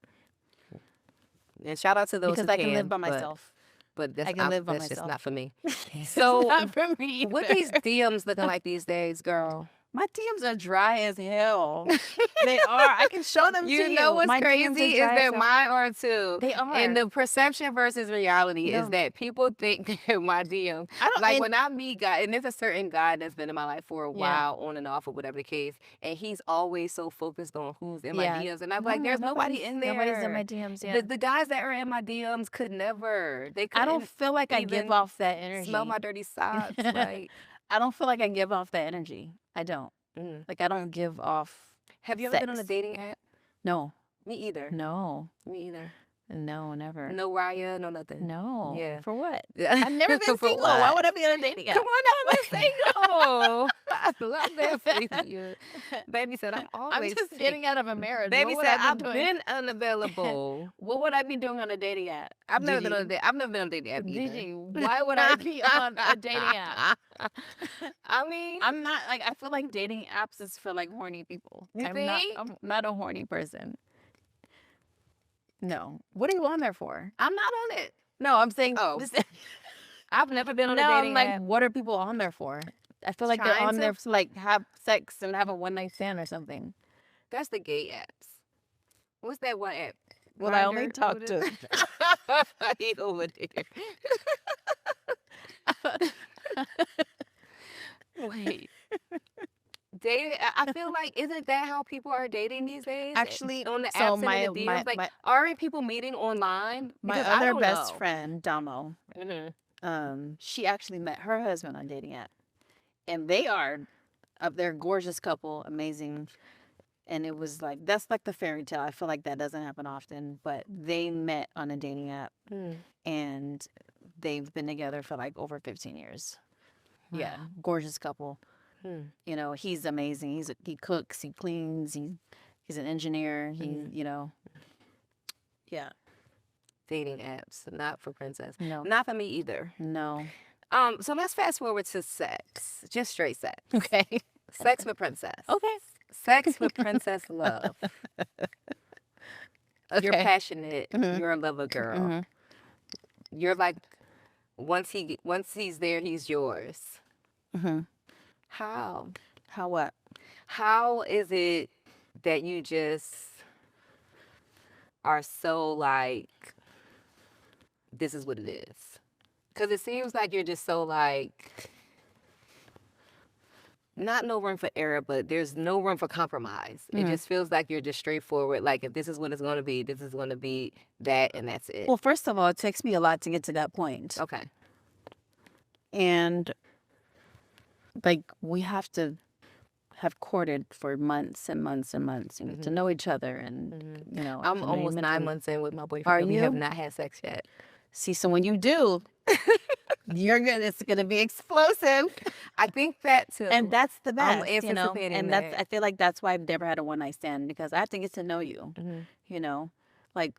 And shout out to those Because who I can live by myself. But that's, I can live by that's just myself. not for me. It's So not for me what either. these DMs looking like these days, girl? My DMs are dry as hell. They are. I can show them to you. You know what's My DMs crazy are is dry as that hell. mine are too. They are. And the perception versus reality is No. that people think that my DMs, I don't like and- when I meet guys, and there's a certain guy that's been in my life for a Yeah. while, on and off, or whatever the case, and he's always so focused on who's in my Yeah. DMs, and I'm like, there's nobody in there. Nobody's in my DMs. Yeah. The guys that are in my DMs could never. They I don't couldn't feel like I even give off that energy. smell my dirty socks. Like, I don't feel like I give off that energy. I don't. mm. Like I don't give off. Have you ever been on a Sex. dating app? No. Me either. No. Me either. No. Never. No Raya, no nothing. No. Yeah. For what? Yeah. I've never been For single. what? Why would I be on a dating app? Come on, I'm a single. I love that for you. Baby said, I'm always I'm just single. getting out of a marriage. Baby What would said, I I've be doing? been unavailable. What would I be doing on a dating app? I've never Gigi? been on a date. I've never been on a dating app either. Gigi, why would I be on a dating app? I mean, I'm not I feel like dating apps is for horny people. You I'm think? not a horny person. No. What are you on there for? I'm not on it. No, I'm saying Oh. I've never been on a no, dating I'm app. what are people on there for? I feel like they're Trying on to- there to have sex and have a one night stand or something. That's the gay apps. What's that one app? Well, I only Grindr? talk What to is- He over there. Wait. Dating, I feel like, isn't that how people are dating these days? Actually, on the so apps my- and the DMs? my- aren't people meeting online? my Because I other don't best know. friend, Damo. Mhm. She actually met her husband on dating app, and they're a gorgeous couple, amazing. And it was that's the fairy tale. I feel like that doesn't happen often, but they met on a dating app, Mm. and they've been together for over 15 years. Yeah, Wow. gorgeous couple. Hmm. He's amazing. He cooks, he cleans, he's an engineer. Yeah. Dating apps, not for Princess. No. Not for me either. No. So let's fast forward to sex. Just straight sex. Okay. Sex with Princess. Okay. Sex with Princess Love. You're Okay. passionate. Mhm. You're a lover girl. Mhm. You're like, once he's there, he's yours. Mhm. How? How what? How is it that you just are so this is what it is? Because it seems like you're just so not no room for error, but there's no room for compromise. It just feels like you're just straightforward. Like, if this is what it's going to be, this is going to be that, and that's it. Well, first of all, it takes me a lot to get to that point. Okay. And we have to have courted for months and months and months to know each other. And, I'm almost 9 months in with my boyfriend. Are and we have you? not had sex yet. See, so when you do, it's going to be explosive. I think that too. And that's the best, anticipating And that. I feel like that's why I've never had a one night stand, because I have to get to know you,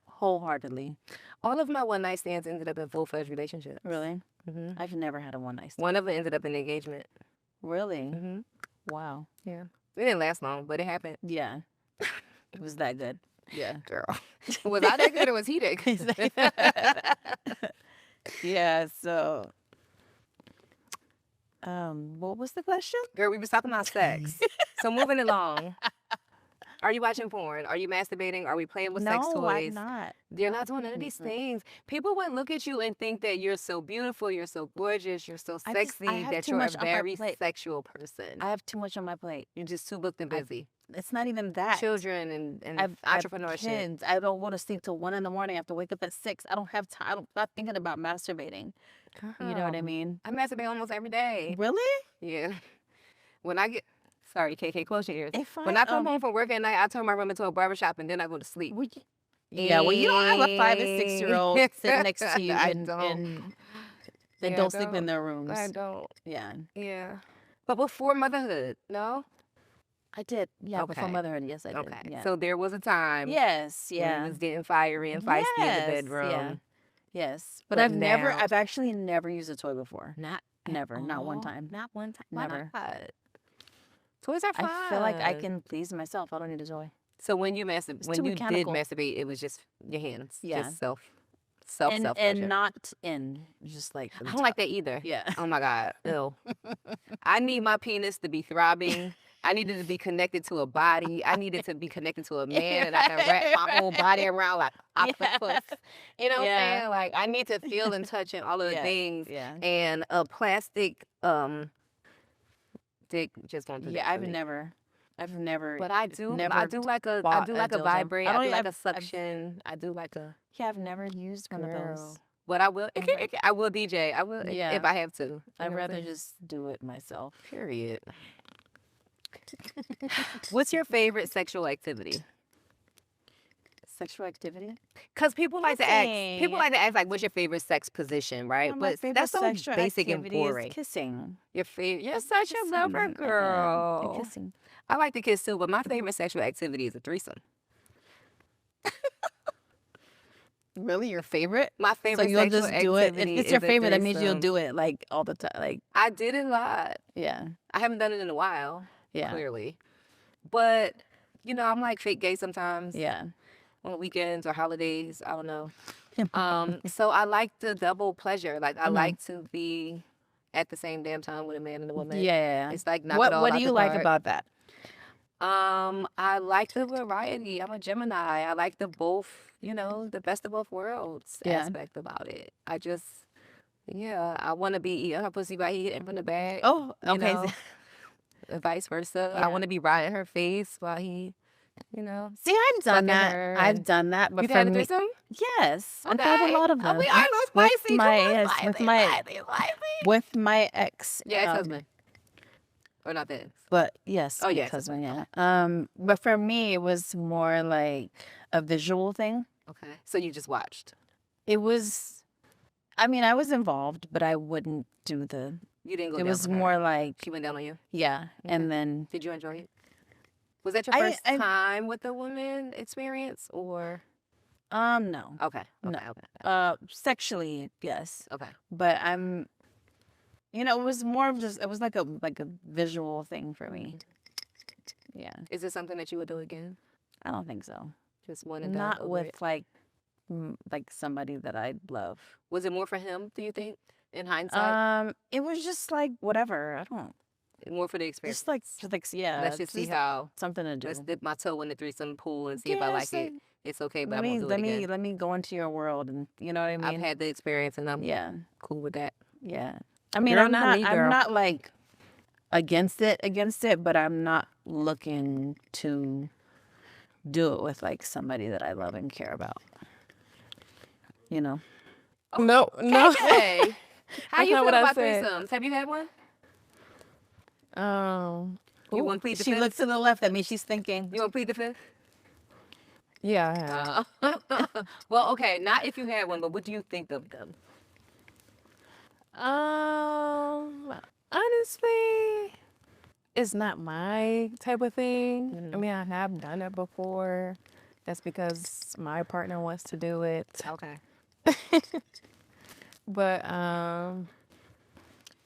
wholeheartedly. All of my one night stands ended up in full-fledged relationships. Really? Mm-hmm. I've never had a one night stand. One of them ended up in engagement. Really? Mm-hmm. Wow. Yeah. It didn't last long, but it happened. Yeah. It was that good. Yeah. Girl. Was I that good or was he that good? Yeah, so what was the question? Girl, we was talking about sex. So moving along. Are you watching porn? Are you masturbating? Are we playing with sex toys? I'm not. You're not doing none of these things. People would look at you and think that you're so beautiful, you're so gorgeous, you're so I sexy, have that too you're a much on my very plate. sexual person. I have too much on my plate. You're just too booked and busy. It's not even that. Children and I have entrepreneurship. kids. I don't want to sleep till 1 a.m. I have to wake up at 6. I don't have time. I'm not thinking about masturbating. You know what I mean? I masturbate almost every day. Really? Yeah. Sorry, KK, close your ears. It's fine. When I come home from work at night, I turn my room into a barbershop and then I go to sleep. Yeah, well, you don't have a 5 and 6-year-old sitting next to you I and don't. they Yeah, don't sleep in their rooms. I don't. Yeah, Yeah. But before motherhood, no? I did. Yeah, before Okay. motherhood, yes, I did. Okay. Yeah. So there was a time Yes, when yeah. you was getting fiery and feisty in the Yes, bedroom. yeah. Yes, but But I've now- actually never used a toy before. Not Never, not one all? time. Not one time. Why Never. not? Toys are fun. I feel like I can please myself. I don't need a toy. So when you too did mechanical. masturbate, it was just your hands. Yeah. Just self And pleasure. not in, just like I don't like that either. Yeah. Oh my God. Ew. I need my penis to be throbbing. I need it to be connected to a body. I need it to be connected to a man, and I can wrap my whole body around like octopus. You know what I'm saying? Like I need to feel and touch and all of the things. Yeah. And a plastic dick just don't do that. Yeah, for I've me. never. But I do never do like a bought a dildo. vibrate. I I don't do like even- a suction. I do like a. Yeah, I've never used one of Girl. those. But I will. I will DJ. I will Yeah. if I have to. You know I'd what I'm rather saying? just do it myself. Period. What's your favorite sexual activity? Sexual activity? Because people like to ask. Kissing. People like to ask like, "What's your favorite sex position?" Right? My But favorite that's so sexual basic and activity is boring. kissing. Your favorite? You're such a lover, Kissing, girl. and kissing. I like to kiss too, but my favorite sexual activity is a threesome. Really, your favorite? My So favorite you'll sexual just do it. If activity it's your is a favorite, that means you'll threesome. do it like all the time. Like, I did it a lot. yeah, I haven't done it in a while. yeah, Clearly, but you know, I'm like fake gay sometimes. yeah. On weekends or holidays. I don't know. So I like the double pleasure. Like I Mhm. like to be at the same damn time with a man and a woman. Yeah. It's like knock it What all What out do you the like park. about that? I like the variety. I'm a Gemini. I like the both, you know, the best of both worlds Yeah. aspect about it. I just, yeah, I want to be eating her pussy by eating from the back. Oh, you okay. know, and vice versa. Yeah. I want to be riding her face while he, you know. See, I've done Fucking that. her I've and- done that, but You've for had a me, threesome? yes, I've had a lot of them. Oh, we are no With spicy. my- Come on, yes, spicy, with my- spicy, spicy. with my ex. Yeah, ex-husband. Or not this. But yes, Oh, yeah, ex-husband, yeah. But for me, it was more like a visual thing. Okay. So you just watched. It was, I mean, I was involved, but I wouldn't do the. You didn't go It down was on her. more like, She went down on you. yeah, Okay. and then Did you enjoy it? Was that your I- first I- time with a woman experience or? no. Okay. No. Okay. Sexually, yes, Okay. but I'm. It was more of just. It was like a visual thing for me. Yeah, Is this something that you would do again? I don't think so. Just one and done Not over with it? like somebody that I love. Was it more for him, do you think, in hindsight? It was just like whatever. I don't. More for the experience? Just like yeah. Let's just see how. something to do. Let's dip my toe in the threesome pool and see if Yeah, I like it's it. It's okay, but let I me won't do let it me again. let me go into your world, and you know what I mean. I've had the experience and I'm yeah, cool with that. yeah. I mean, Girl, I'm not me, girl. I'm not like against it, but I'm not looking to do it with like somebody that I love and care about. You know. No. KK, how That's you not feel what I about said. threesomes? Have you had one? You Ooh, want to plead the She fifth? looks to the left at me. She's thinking. You want to plead the fifth? yeah, I have. Well, okay, not if you had one, but what do you think of them? Honestly, it's not my type of thing. I mean, I have done it before. That's because my partner wants to do it. Okay. But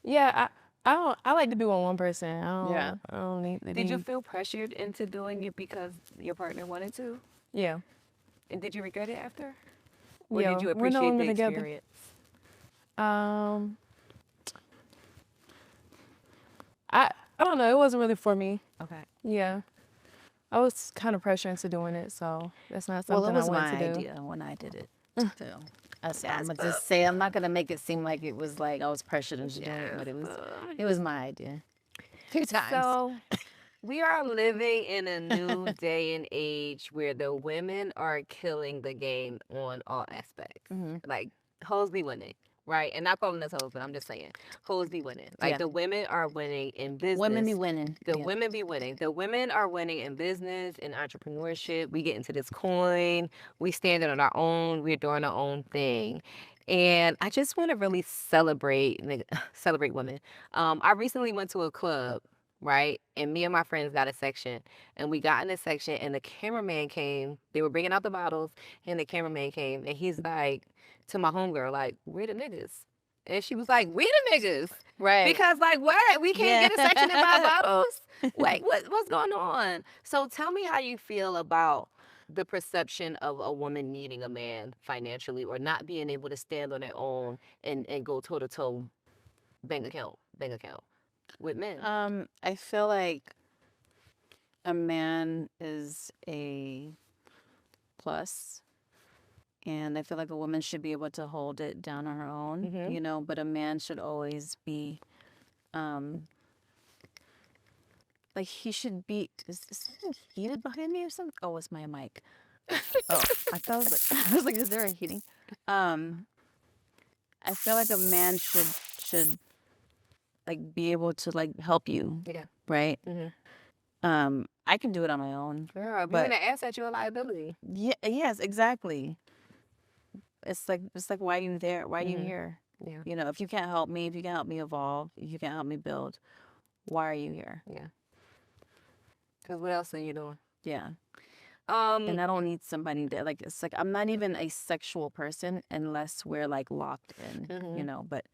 yeah, I like to be with one person. Yeah. I don't need to Did you be- feel pressured into doing it because your partner wanted to? Yeah. And did you regret it after? Or Yeah, did you we're no appreciate longer the together. experience? I don't know. It wasn't really for me. Okay. Yeah. I was kind of pressured into doing it, so that's not Well, something it was I my wanted to do. idea when I did it. So I'm gonna just say I'm not gonna make it seem like it was like I was pressured into doing it, but it was my idea. 2 times. So we are living in a new day and age where the women are killing the game on all aspects. Mhm. Like hoes be winning. right? And not calling us hoes, but I'm just saying, hoes be winning. Like, Yeah. the women are winning in business. Women be winning. The Yeah. women be winning. The women are winning in business, in entrepreneurship. We get into this coin. We standing on our own. We're doing our own thing. And I just want to really celebrate women. I recently went to a club, right? And me and my friends got a section. And we got in this section, and the cameraman came. They were bringing out the bottles, and the cameraman came. And he's like, to my homegirl, like, where the niggas? And she was like, we the niggas. Right. Because, like, what? We can't get a section and buy bottles? Like, Like, what's going on? So tell me how you feel about the perception of a woman needing a man financially or not being able to stand on their own and go toe-to-toe bank account with men. I feel like a man is a plus, and I feel like a woman should be able to hold it down on her own, Mhm. you know, but a man should always be, like he should be, is something heated behind me or something? Oh, it's my mic. Oh, I thought I was like, is there a heating? I feel like a man should like be able to like help you, Yeah. right? Mhm. I can do it on my own. Girl, But- being an asset, you're a liability. Yeah, yes, exactly. It's like why are you there? Why are you Mhm. here? Yeah. You know, if you can't help me, if you can't help me evolve, if you can't help me build, why are you here? Because what else are you doing? Yeah. And I don't need somebody that like it's like I'm not even a sexual person unless we're like locked in, you Mhm. know, but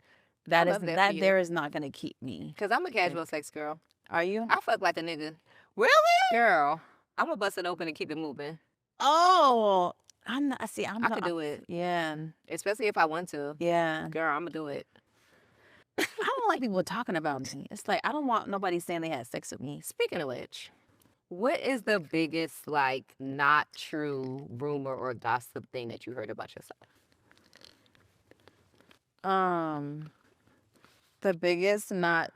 that is love that for that you. there is not gonna keep me. Because I'm a casual sex girl. Are you? I fuck like a nigga. Really? Girl, I'm going to bust it open and keep it moving. Oh, I'm not see, I'm I not could do it. Yeah. Especially if I want to. Yeah. Girl, I'm going to do it. I don't like people talking about me. It's like I don't want nobody saying they had sex with me. Speaking of which, what is the biggest, like, not true rumor or gossip thing that you heard about yourself? The biggest knot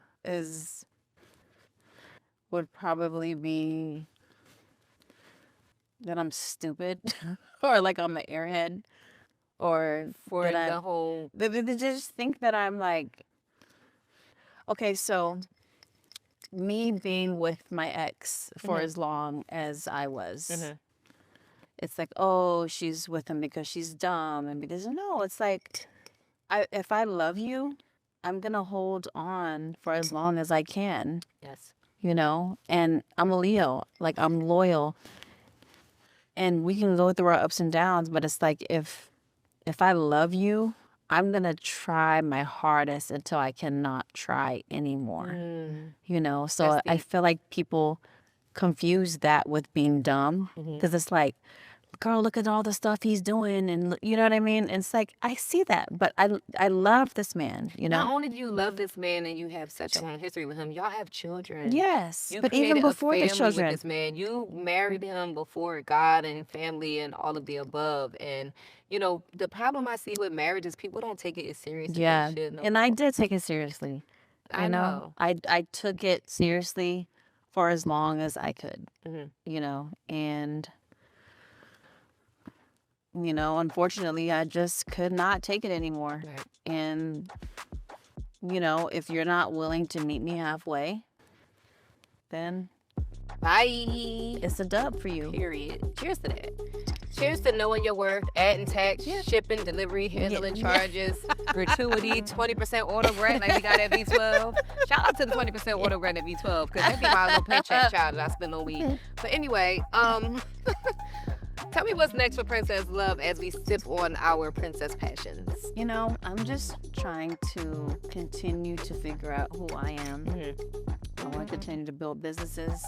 would probably be that I'm stupid or like I'm an airhead or For that the I'm, whole... they just think that I'm like, okay, so me being with my ex for Mhm. as long as I was, Mhm. it's like, oh, she's with him because she's dumb and because no, it's like, if I love you, I'm gonna hold on for as long as I can, Yes. you know. And I'm a Leo, like I'm loyal, and we can go through our ups and downs. But it's like if I love you, I'm gonna try my hardest until I cannot try anymore. Mm. You know, so That's I deep. feel like people confuse that with being dumb because it's like, girl, look at all the stuff he's doing, and you know what I mean. And it's like I see that, but I love this man. You Not know. only do you love this man and you have such a long history with him, y'all have children. Yes, You but even created a before the family children, with this man. You married him before God and family and all of the above. And you know the problem I see with marriage is people don't take it as serious as yeah, they should. No and I more. did take it seriously. I know. I took it seriously for as long as I could. Mhm. You know, and you know, unfortunately, I just could not take it anymore. Right. And you know, if you're not willing to meet me halfway, then Bye. it's a dub for you. Period. Cheers to that. Cheers to knowing your worth, adding tax, shipping, delivery, handling charges, gratuity, 20% order grant like we got at V12. Shout out to the 20% order grant at V12 because that be my little paycheck child that I spend on weed. But anyway, tell me what's next for Princess Love as we sip on our princess passions. You know, I'm just trying to continue to figure out who I am. I want to continue to build businesses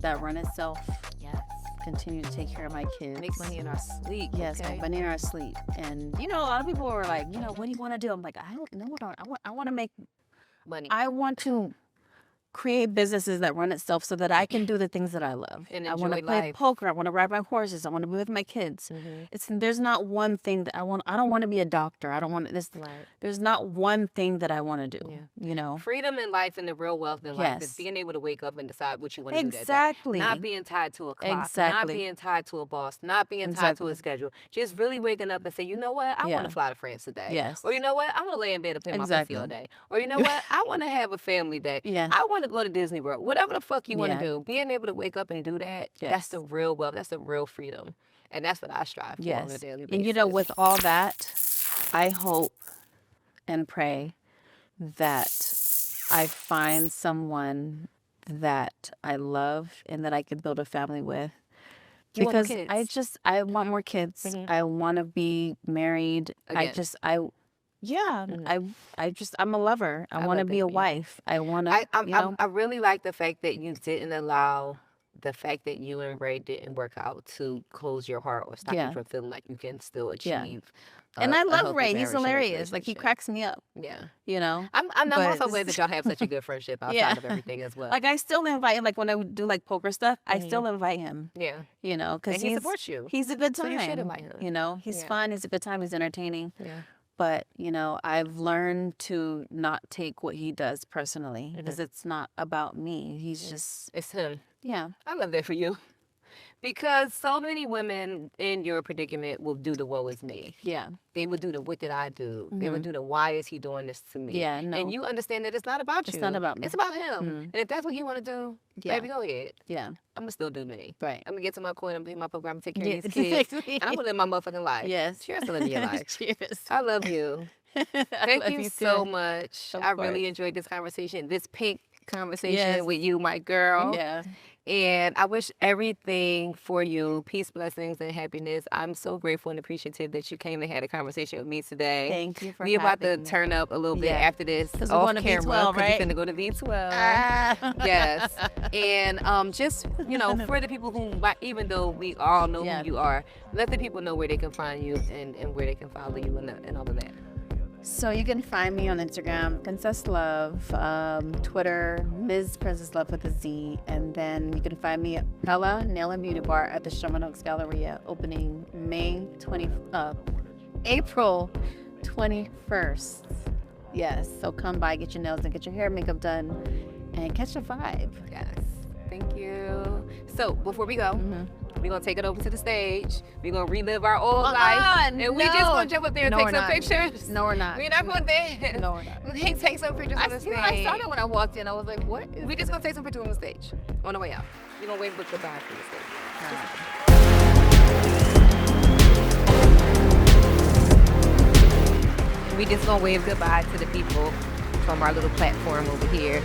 that run itself. Yes. Continue to take care of my kids. Make money in our sleep. Yes, okay? make money in our sleep. And you know, a lot of people are like, you know, what do you want to do? I'm like, I don't know what I want to make. Money. I want to create businesses that run itself so that I can do the things that I love. And I want to enjoy play life. poker. I want to ride my horses. I want to be with my kids. There's not one thing that I want. I don't want to be a doctor. I don't want this. Right. There's not one thing that I want to do. You know. Freedom in life and the real wealth in life is Yes. being able to wake up and decide what you want to do that day. Exactly. Not being tied to a clock. Not Exactly. being tied to a boss. Not being tied to a schedule. Just really waking up and say, you know what? I want to fly to France today. Yes. Or you know what? I want to lay in bed and play my Exactly. pussy all day. Or you know what? I want to have a family day. Yeah. I want to go to Disney World. Whatever the fuck you want to Yeah. do. Being able to wake up and do that, that's the real wealth. That's the real freedom. And that's what I strive for on a daily basis. And you know, with all that, I hope and pray that I find someone that I love and that I can build a family with. You want more Because kids? I want more kids. I want to be married. Again. I'm a lover. I want to love be that a for you. wife. I want to, I really like the fact that you didn't allow the fact that you and Ray didn't work out to close your heart or stop you from feeling like you can still achieve. and I a love healthy Ray. He's marriage and a hilarious. Like, he relationship. cracks me up, Yeah. you know? I'm But- also glad that y'all have such a good friendship outside of everything as well. Like, I still invite him. Like, when I would do, like, poker stuff, I still invite him, yeah. you know? Because And he supports you. He's a good So time. you should invite him. You know? He's Yeah. fun. He's a good time. He's entertaining. Yeah. But, you know, I've learned to not take what he does personally because it's not about me. He's just, It's him. yeah. I love that for you. Because so many women in your predicament will do the woe is me. Yeah. They would do the what did I do? They would do the why is he doing this to me? Yeah, no. And you understand that it's not about you. It's not about me. It's about him. And if that's what you want to do, Yeah. baby, go ahead. Yeah. I'm going to still do me. Right. I'm going to get to my coin. I'm going to do my program, take care Yeah, of these kids. exactly. And I'm going to live my motherfucking life. Yes. Cheers to living your life. Cheers. I love you. Thank love you you so too. much. Of I course. really enjoyed this conversation, this pink conversation Yes. with you, my girl. Yeah. And I wish everything for you, peace, blessings, and happiness. I'm so grateful and appreciative that you came and had a conversation with me today. Thank you for We about to having me. turn up a little bit Yeah. after this 'Cause we're off going to camera. V12, right? We're going to go to V12. Ah. Yes. And just, you know, for the people who, even though we all know Yeah. who you are, let the people know where they can find you and where they can follow you and all of that. So you can find me on Instagram, PrincessLove, Twitter, Ms. PrincessLove with a Z, and then you can find me at Bella Nail and Beauty Bar at the Sherman Oaks Galleria, opening April 21st. Yes, so come by, get your nails and get your hair and makeup done, and catch a vibe. Yes. Thank you. So before we go, we're going to take it over to the stage. We're going to relive our old life. And we just going to jump up there and No, take we're some not. pictures. No, we're not. We're not going to dance. No, we're not. Take some pictures on the stage. I saw that when I walked in. I was like, what is We just going to take some pictures on the stage on the way out. We're going to wave goodbye for the stage. We just going to wave goodbye to the people from our little platform over here.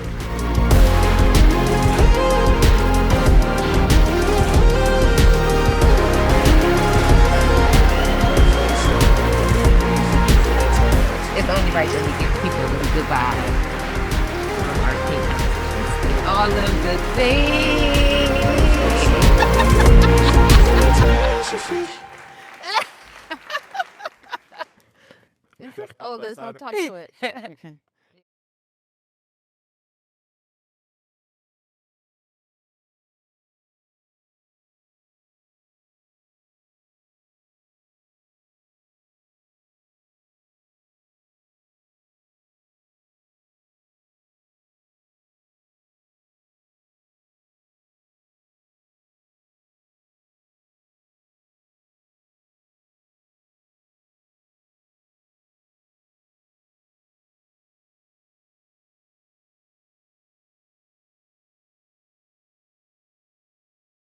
It's only right that we give people a little goodbye from our team. All of the things. Oh, let's not talk to it.